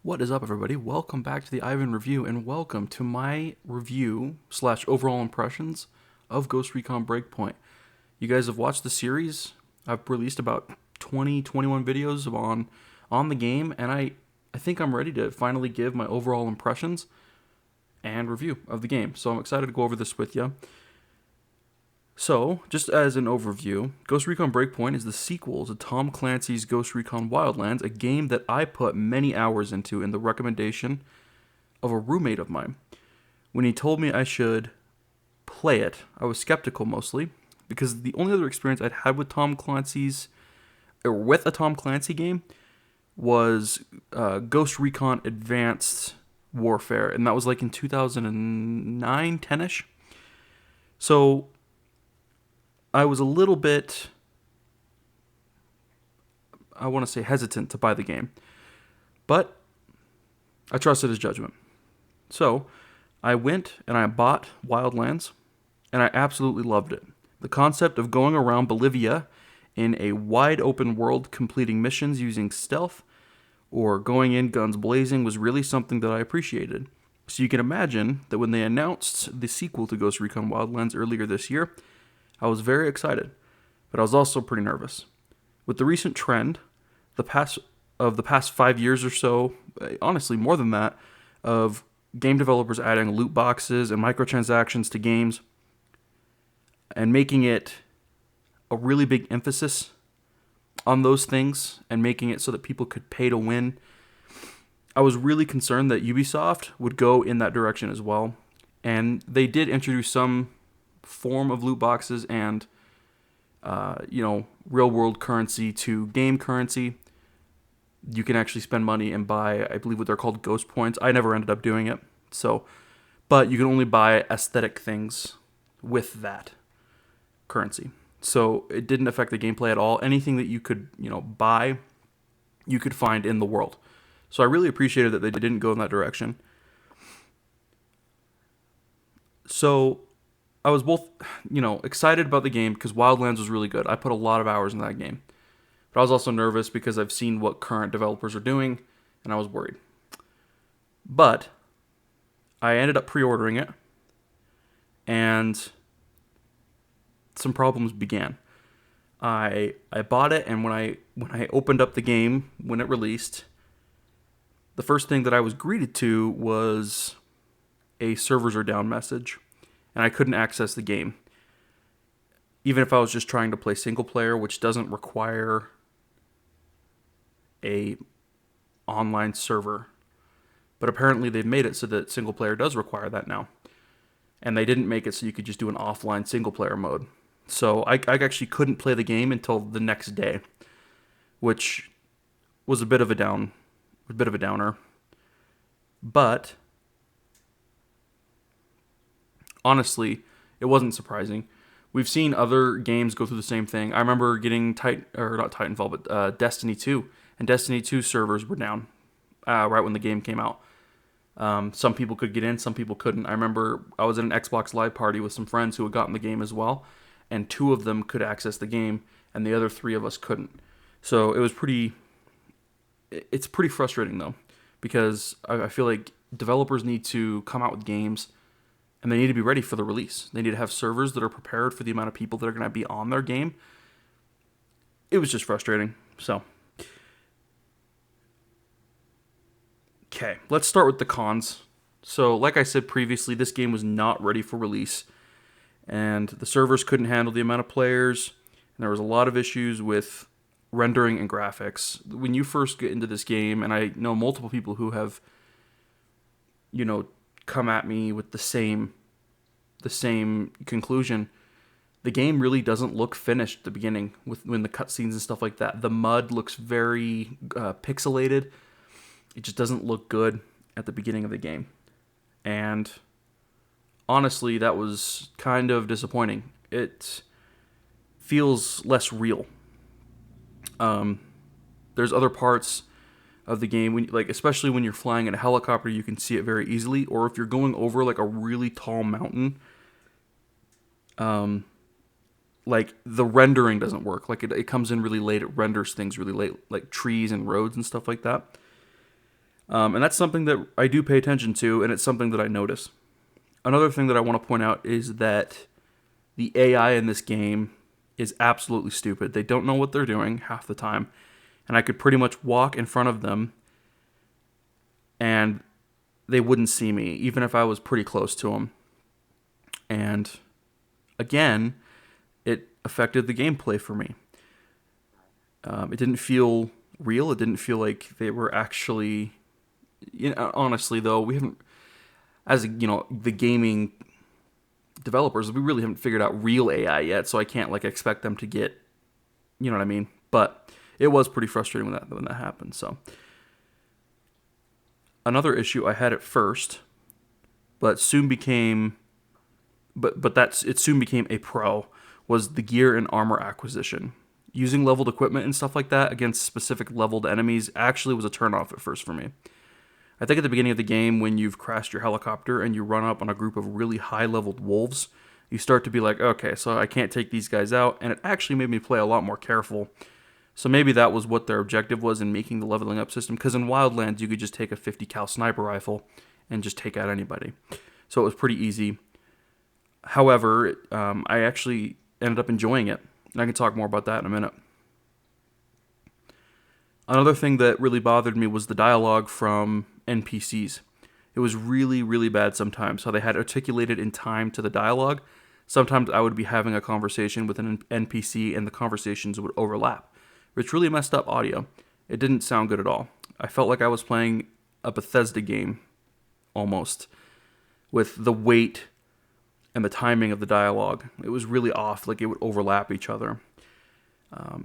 What is up, everybody? Welcome back to the Ivan Review, and welcome to my review slash overall impressions of Ghost Recon Breakpoint. You guys have watched the series. I've released about 21 videos on the game, and I think I'm ready to finally give my overall impressions and review of the game. So I'm excited to go over this with you. So, just as an overview, Ghost Recon Breakpoint is the sequel to Tom Clancy's Ghost Recon Wildlands, a game that I put many hours into in the recommendation of a roommate of mine. When he told me I should play it, I was skeptical mostly, because the only other experience I'd had with with a Tom Clancy game was Ghost Recon Advanced Warfare, and that was like in 2009, 10-ish. So I was a little bit, I want to say, hesitant to buy the game. But I trusted his judgment. So I went and I bought Wildlands, and I absolutely loved it. The concept of going around Bolivia in a wide open world completing missions using stealth or going in guns blazing was really something that I appreciated. So you can imagine that when they announced the sequel to Ghost Recon Wildlands earlier this year, I was very excited, but I was also pretty nervous. With the recent trend, the past 5 years or so, honestly more than that, of game developers adding loot boxes and microtransactions to games and making it a really big emphasis on those things and making it so that people could pay to win, I was really concerned that Ubisoft would go in that direction as well. And they did introduce some form of loot boxes and real world currency to game currency. You can actually spend money and buy, I believe, what they're called ghost points. I never ended up doing it. But you can only buy aesthetic things with that currency. So it didn't affect the gameplay at all. Anything that you could, buy, you could find in the world. So I really appreciated that they didn't go in that direction. So I was both, excited about the game because Wildlands was really good. I put a lot of hours in that game. But I was also nervous because I've seen what current developers are doing, and I was worried. But I ended up pre-ordering it, and some problems began. I bought it, and when I opened up the game when it released, the first thing that I was greeted to was a servers are down message. And I couldn't access the game. Even if I was just trying to play single player, which doesn't require a online server. But apparently they've made it so that single player does require that now. And they didn't make it so you could just do an offline single player mode. So I actually couldn't play the game until the next day, which was a bit of a downer. But honestly, it wasn't surprising. We've seen other games go through the same thing. I remember getting Destiny 2, and Destiny 2 servers were down right when the game came out. Some people could get in, some people couldn't. I remember I was at an Xbox Live party with some friends who had gotten the game as well, and 2 of them could access the game, and the other 3 of us couldn't. So it's pretty frustrating though, because I feel like developers need to come out with games, and they need to be ready for the release. They need to have servers that are prepared for the amount of people that are going to be on their game. It was just frustrating. So, okay, let's start with the cons. So, like I said previously, this game was not ready for release, and the servers couldn't handle the amount of players, and there was a lot of issues with rendering and graphics. When you first get into this game, and I know multiple people who have, come at me with the same conclusion. The game really doesn't look finished at the beginning when the cutscenes and stuff like that. The mud looks very pixelated. It just doesn't look good at the beginning of the game. And honestly, that was kind of disappointing. It feels less real. There's other parts of the game, especially when you're flying in a helicopter, you can see it very easily. Or if you're going over like a really tall mountain, the rendering doesn't work. It comes in really late. It renders things really late, like trees and roads and stuff like that. And that's something that I do pay attention to, and it's something that I notice. Another thing that I want to point out is that the AI in this game is absolutely stupid. They don't know what they're doing half the time, and I could pretty much walk in front of them and they wouldn't see me, even if I was pretty close to them. And again, it affected the gameplay for me. It didn't feel real. It didn't feel like they were actually. Honestly, though, we haven't, as the gaming developers, we really haven't figured out real AI yet. So I can't expect them to get, you know what I mean. But it was pretty frustrating when that happened. So another issue I had at first, but soon became, it soon became a pro, was the gear and armor acquisition. Using leveled equipment and stuff like that against specific leveled enemies actually was a turnoff at first for me. I think at the beginning of the game, when you've crashed your helicopter and you run up on a group of really high-leveled wolves, you start to be like, okay, so I can't take these guys out, and it actually made me play a lot more careful. So maybe that was what their objective was in making the leveling up system, because in Wildlands, you could just take a 50 cal sniper rifle and just take out anybody. So it was pretty easy. However, I actually ended up enjoying it, and I can talk more about that in a minute. Another thing that really bothered me was the dialogue from NPCs. It was really, really bad sometimes, how they had articulated in time to the dialogue. Sometimes I would be having a conversation with an NPC and the conversations would overlap, which really messed up audio. It didn't sound good at all. I felt like I was playing a Bethesda game, almost, with the weight and the timing of the dialogue. It was really off, like it would overlap each other.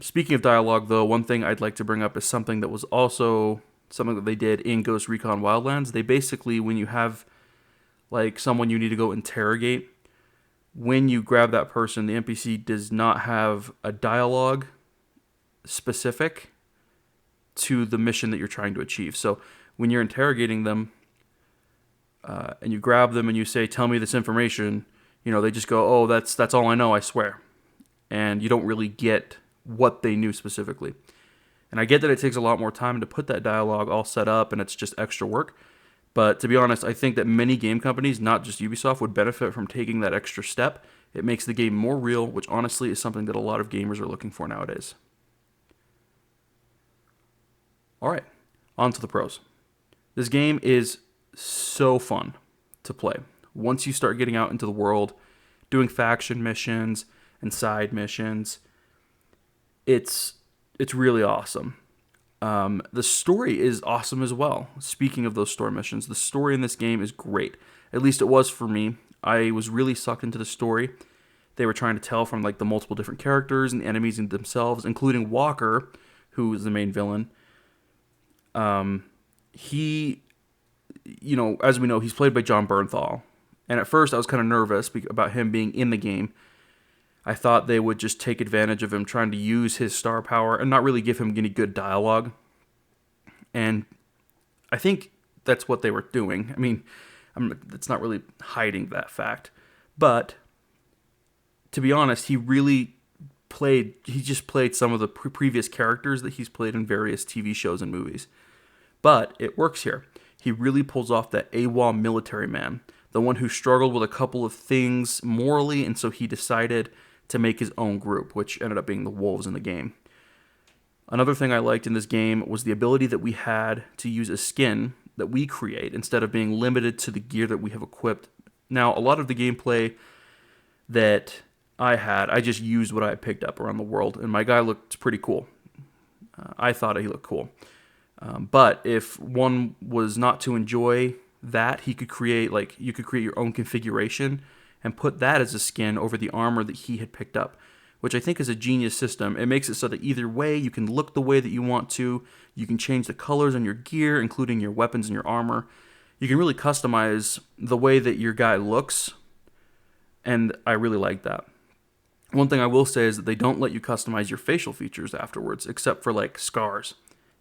Speaking of dialogue, though, one thing I'd like to bring up is something that was also something that they did in Ghost Recon Wildlands. They basically, when you have someone you need to go interrogate, when you grab that person, the NPC does not have a dialogue specific to the mission that you're trying to achieve. So when you're interrogating them and you grab them and you say, "Tell me this information," they just go, "Oh, that's all I know, I swear," and you don't really get what they knew specifically. And I get that it takes a lot more time to put that dialogue all set up and it's just extra work. But to be honest, I think that many game companies, not just Ubisoft, would benefit from taking that extra step. It makes the game more real, which honestly is something that a lot of gamers are looking for nowadays. Alright, on to the pros. This game is so fun to play. Once you start getting out into the world, doing faction missions and side missions, it's really awesome. The story is awesome as well. Speaking of those story missions, the story in this game is great. At least it was for me. I was really sucked into the story they were trying to tell from the multiple different characters and the enemies in themselves, including Walker, who is the main villain. He, as we know, he's played by John Bernthal. And at first I was kind of nervous about him being in the game. I thought they would just take advantage of him trying to use his star power and not really give him any good dialogue. And I think that's what they were doing. I mean, it's not really hiding that fact. But to be honest, he just played some of the previous characters that he's played in various TV shows and movies. But it works here. He really pulls off that AWOL military man, the one who struggled with a couple of things morally, and so he decided to make his own group, which ended up being the wolves in the game. Another thing I liked in this game was the ability that we had to use a skin that we create instead of being limited to the gear that we have equipped. Now, a lot of the gameplay that I had, I just used what I had picked up around the world, and my guy looked pretty cool. I thought he looked cool. But if one was not to enjoy that, you could create your own configuration and put that as a skin over the armor that he had picked up, which I think is a genius system. It makes it so that either way you can look the way that you want to. You can change the colors on your gear, including your weapons and your armor. You can really customize the way that your guy looks, and I really like that. One thing I will say is that they don't let you customize your facial features afterwards, except for scars.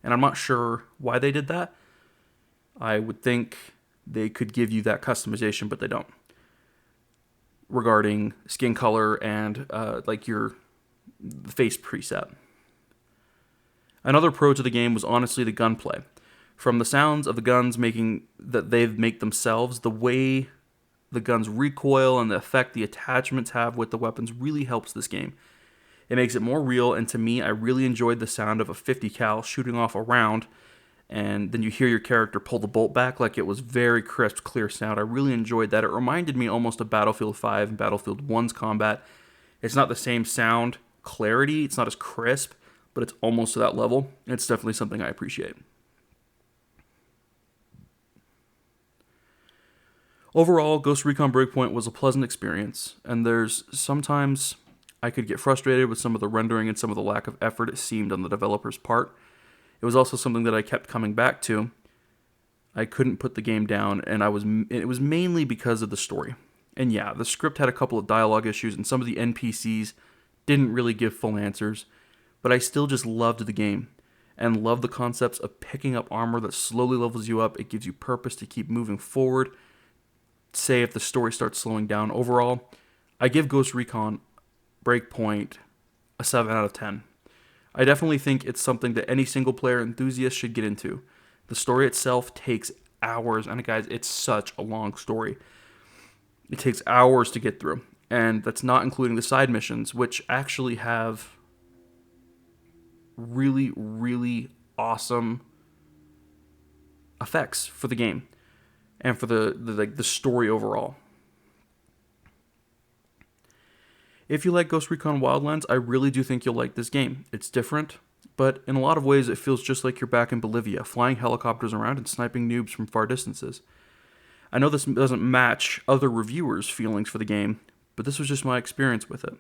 And I'm not sure why they did that. I would think they could give you that customization, but they don't. Regarding skin color and your face preset. Another pro to the game was honestly the gunplay. From the sounds of the guns making that they make themselves, the way the guns recoil and the effect the attachments have with the weapons really helps this game. It makes it more real, and to me, I really enjoyed the sound of a 50 cal shooting off a round, and then you hear your character pull the bolt back like it was very crisp, clear sound. I really enjoyed that. It reminded me almost of Battlefield 5 and Battlefield 1's combat. It's not the same sound clarity, it's not as crisp, but it's almost to that level. It's definitely something I appreciate. Overall, Ghost Recon Breakpoint was a pleasant experience, and there's sometimes I could get frustrated with some of the rendering and some of the lack of effort it seemed on the developer's part. It was also something that I kept coming back to. I couldn't put the game down, and it was mainly because of the story. And yeah, the script had a couple of dialogue issues, and some of the NPCs didn't really give full answers, but I still just loved the game and loved the concepts of picking up armor that slowly levels you up. It gives you purpose to keep moving forward, say if the story starts slowing down. Overall, I give Ghost Recon Breakpoint a 7 out of 10. I definitely think it's something that any single player enthusiast should get into. The story itself takes hours, and guys, it's such a long story. It takes hours to get through, and that's not including the side missions, which actually have really, really awesome effects for the game and for the story overall. If you like Ghost Recon Wildlands, I really do think you'll like this game. It's different, but in a lot of ways it feels just like you're back in Bolivia, flying helicopters around and sniping noobs from far distances. I know this doesn't match other reviewers' feelings for the game, but this was just my experience with it.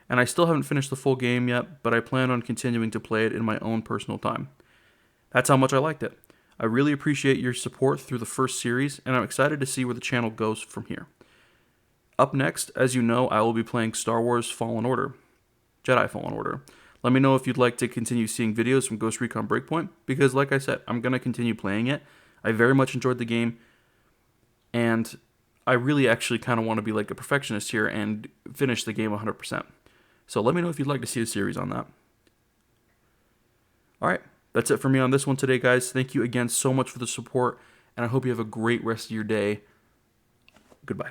And I still haven't finished the full game yet, but I plan on continuing to play it in my own personal time. That's how much I liked it. I really appreciate your support through the first series, and I'm excited to see where the channel goes from here. Up next, as you know, I will be playing Star Wars Fallen Order, Jedi Fallen Order. Let me know if you'd like to continue seeing videos from Ghost Recon Breakpoint, because like I said, I'm going to continue playing it. I very much enjoyed the game, and I really actually kind of want to be like a perfectionist here and finish the game 100%. So let me know if you'd like to see a series on that. Alright, that's it for me on this one today, guys. Thank you again so much for the support, and I hope you have a great rest of your day. Goodbye.